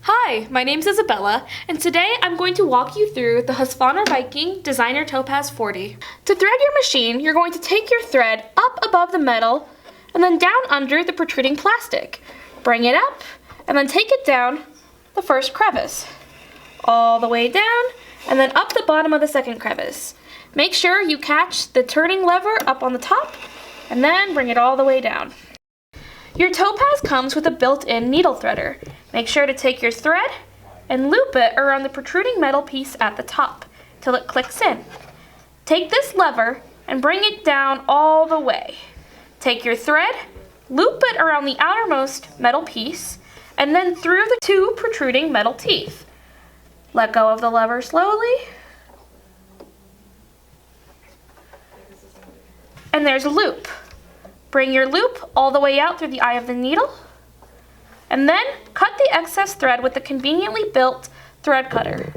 Hi, my name's Isabella, and today I'm going to walk you through the Husqvarna Viking Designer Topaz 40. To thread your machine, you're going to take your thread up above the metal and then down under the protruding plastic. Bring it up and then take it down the first crevice, all the way down and then up the bottom of the second crevice. Make sure you catch the turning lever up on the top and then bring it all the way down. Your Topaz comes with a built-in needle threader. Make sure to take your thread and loop it around the protruding metal piece at the top till it clicks in. Take this lever and bring it down all the way. Take your thread, loop it around the outermost metal piece, and then through the two protruding metal teeth. Let go of the lever slowly. And there's a loop. Bring your loop all the way out through the eye of the needle, and then cut the excess thread with the conveniently built thread cutter.